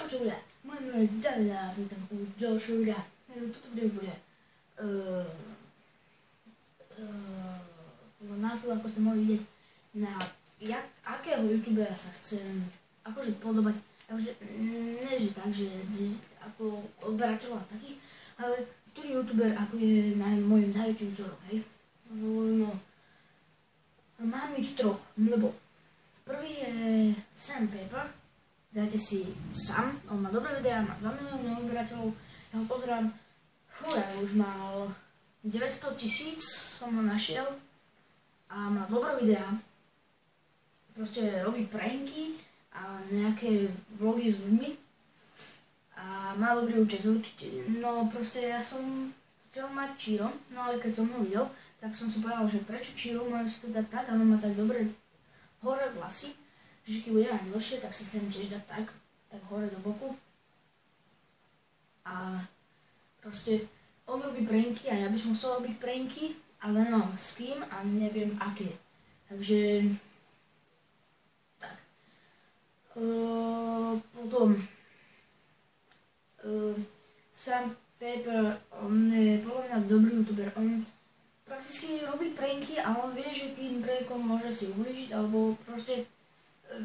čaučovia, moje meno je David a som tam u ďalšieho videa. Toto video bude podľa názvu, ako ste mohli vidieť, na akého youtubera sa chcem akože podobať. Akože nie že tak, že ako odberateľov a takých, ale ktorý youtuber ako je môjim najväčším vzorom, hej. No, mám ich troch, lebo prvý je Sam Paper, dajte si Sam, on má dobré videá, má 2 milióny odberateľov, ja ho pozerám, už mal 900 000, som ho našiel a má dobré videá, proste robí pranky a nejaké vlogy s ľuďmi a má dobrý účes určite, no proste ja som chcel mať Chiro, no ale keď som ho videl, tak som si povedal, že prečo Chiro, môžem si to dať tak, ale má tak dobré hore vlasy, že keď budem mať dlhšie, tak si chcem tiež dať tak hore do boku. A proste on robí pranky a ja by som chcel robiť pranky, ale nemám s kým a neviem aké. Takže tak. Potom Sam Paper, on je podľa mňa dobrý youtuber. On prakticky robí pranky a on vie, že tým prankom môže si ublížiť, alebo proste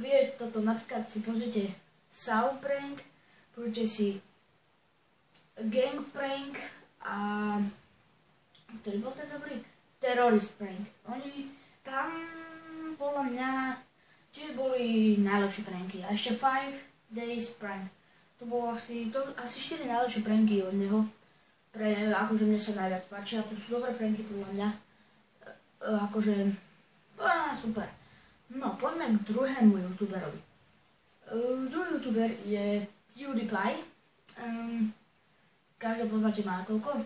vie toto, napríklad si pozrite Saw prank, pozrite si Gang prank a ktorý bol ten dobrý? Terrorist prank. Oni tam podľa mňa tie boli najlepšie pranky. A ešte 5 days prank. To bolo asi 4 najlepšie pranky od neho. Akože mne sa najviac páčia. To sú dobré pranky podľa mňa. Akože super. No, poďme k druhému youtuberovi. Druhý youtuber je PewDiePie. Každý poznáte má koľko?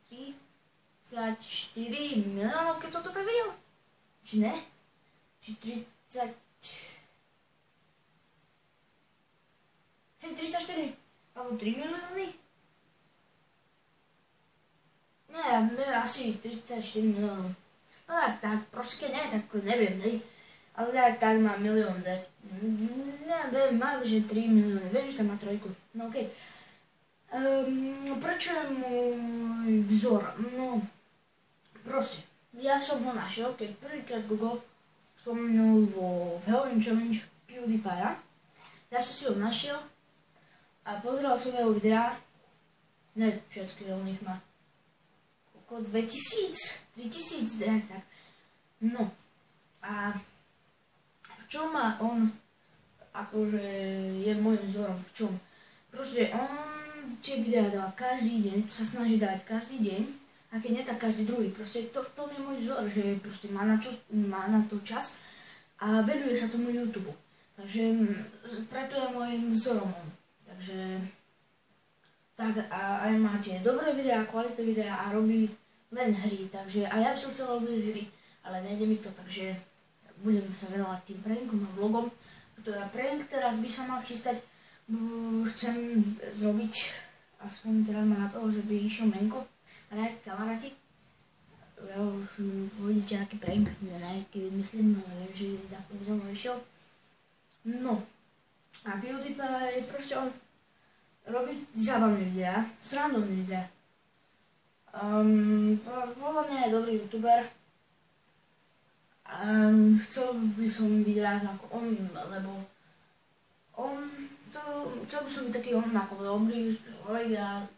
34 miliónov, keď som to tak videl? Či ne? Či 30... Hej, 34. Alebo 3 milióny? Ne, asi 34 miliónov. No tak, proste keď nie, tak neviem, hej. Ale tak má milión, neviem, mám, že 3 milióny, viem, že tam má trojku. No okej. Prečo je môj vzor? No, proste, ja som ho našiel, keď prvýkrát Google spomenul vo Halloween Challenge PewDiePie. Ja som si ho našiel a pozeral som jeho videá, ne všetky, on ich má okolo 2000, 3000, tak. No, a v čom má on, akože je môjim vzorom, v čom? Proste on tie videá dáva každý deň, sa snaží dávať každý deň, a keď nie, tak každý druhý. Proste to v tom je môj vzor, že proste má na to čas a venuje sa tomu YouTube. Takže preto je môjim vzorom on. Takže tak a aj máte dobré videá, kvalitné videá a robí len hry, takže a ja by som chcel robiť hry, ale nejde mi to, takže budem sa venovať tým prankom a vlogom. To je prank, teraz by sa mal chystať, chcem zrobiť, aspoň teraz ma napadlo, že by išiel Menko a nejaké kamaráti. Ja už uvidíte aký prank, nejaký vymyslím, ale viem, že takto by som išiel. No, a PewDiePie, proste on robí zábavné videá, srandovné videá. Podľa mňa je dobrý youtuber. Chcel by som byť rád ako on, lebo chcel by som byť taký on ako dobrý človek a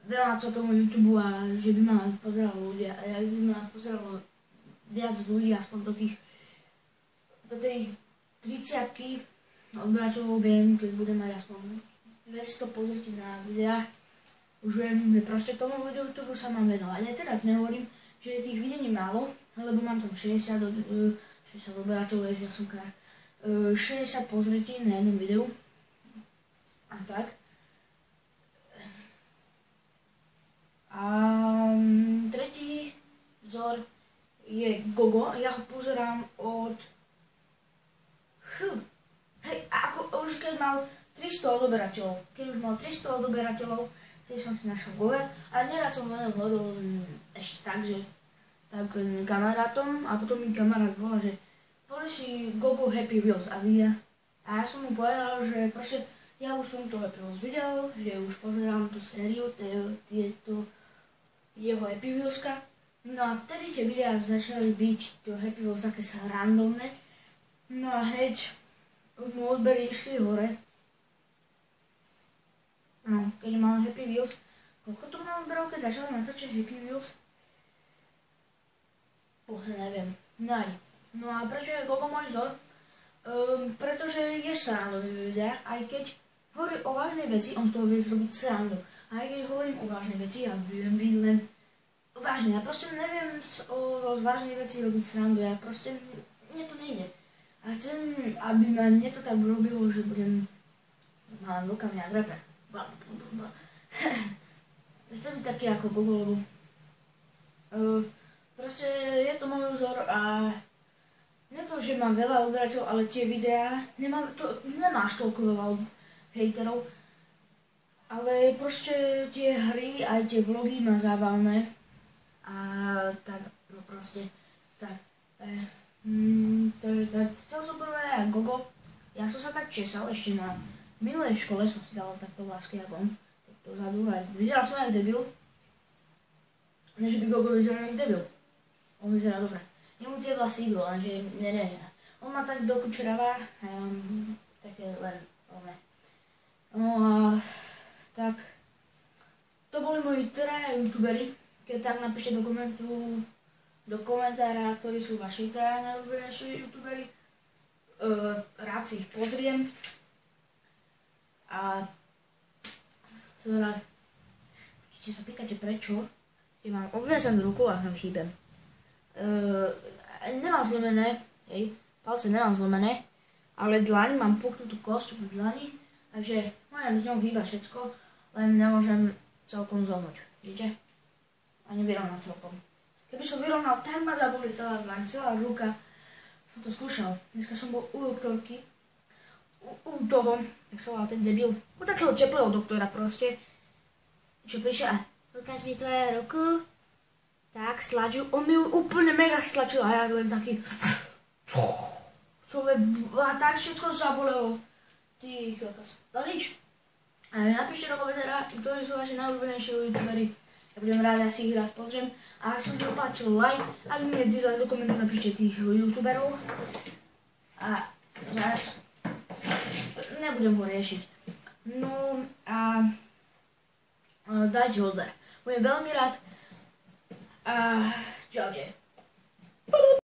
venovať sa tomu YouTube a že by ma pozeralo ľudia, a ja by ma pozeralo viac ľudí, aspoň do tej 30-ky odberateľov viem, keď budem mať aspoň 200 pozretí na videách, už viem, že proste tomu YouTube sa mám venovať. Ja teraz nehovorím, že je tých videí málo, lebo mám tam 60 odberateľov, ja som krát 60 pozretí na jednom videu a tak. A tretí vzor je Gogo, ja ho pozerám od... Hej, ako už keď mal 300 odberateľov, vtedy som si našiel Goga a neraz som hovoril ešte tak, že tak kamarátom a potom mi kamarát volal, že pozri si Gogo Happy Wheels a ja som mu povedal, že proste Ja už som to Happy Wheels videl, že už pozerám tú sériu, tieto jeho Happy Wheelska. No a vtedy tie videá začali byť to Happy Wheels také randомné. No a hneď mu odbery išli hore. No, keď mal Happy Wheels, koľko to mal odberov, keď začal natáčať Happy Wheels? Neviem. No a prečo je Gogo môj vzor? Pretože je srandový v videách, aj keď hovorí o vážnej veci, on z toho vie zrobiť srandu. Aj keď hovorím o vážnej veci, ja viem byť len vážne. Ja proste neviem z vážnej veci robiť srandu, ja proste, mne to nejde. A chcem, aby mne to tak robilo, že budem, mám rukami jak rapper. Chcem byť taký ako Gogo, lebo proste je to môj vzor a nie to, že mám veľa odberateľov, ale tie videá, nemáš toľko veľa hejterov, ale proste tie hry, aj tie vlogy má zábavné a tak, no proste, tak, takže tak, chcel som povedať aj Gogo, ja som sa tak česal ešte na minulej škole, som si dal takto vlásky jak on, takto vzadu, aj vyzeral som jak debil, ne že by Gogo vyzeral jak debil, on vyzerá dobre. Jemu tie vlasy idú, lenže mne nie. On má tak do kučerava a ja mám také len oné. No a tak, to boli moji traja youtuberi. Keď tak napíšte do komentára, ktorí sú vaši traja najobľúbenejší youtuberi. Rád si ich pozriem. A som rád. Či sa pýtate prečo, keď mám obviazanú ruku a tam chýbem. Nemám zlomené, palce nemám zlomené, ale dlaň, mám puknutú kosť v dlani, takže môžem s ňou hýbať všetko, len nemôžem celkom zomnúť, vidíte? Ani vyrovnať celkom. Keby som vyrovnal, tak ma zaboli celá dlaň, celá ruka. Som to skúšal, dneska som bol u doktorky, u toho, jak sa volal ten debil, u takého teplého doktora proste, čo prišiel a ukáž mi tvoju ruku. Tak, stlačil, on mi ju úplne mega stlačil a ja len taký a tak všetko zabolelo. Ty kokos. No nič. A napíšte do komentára, ktorí sú vaši najobľúbenejší youtuberi. Ja budem rád, ja si ich raz pozriem. A ak sa mi to páčilo, like. Ak mi je dislike, do komentára napíšte tých youtuberov. A zaraz nebudem ho riešiť. No a dajte odber. Budem veľmi rád. Čaute.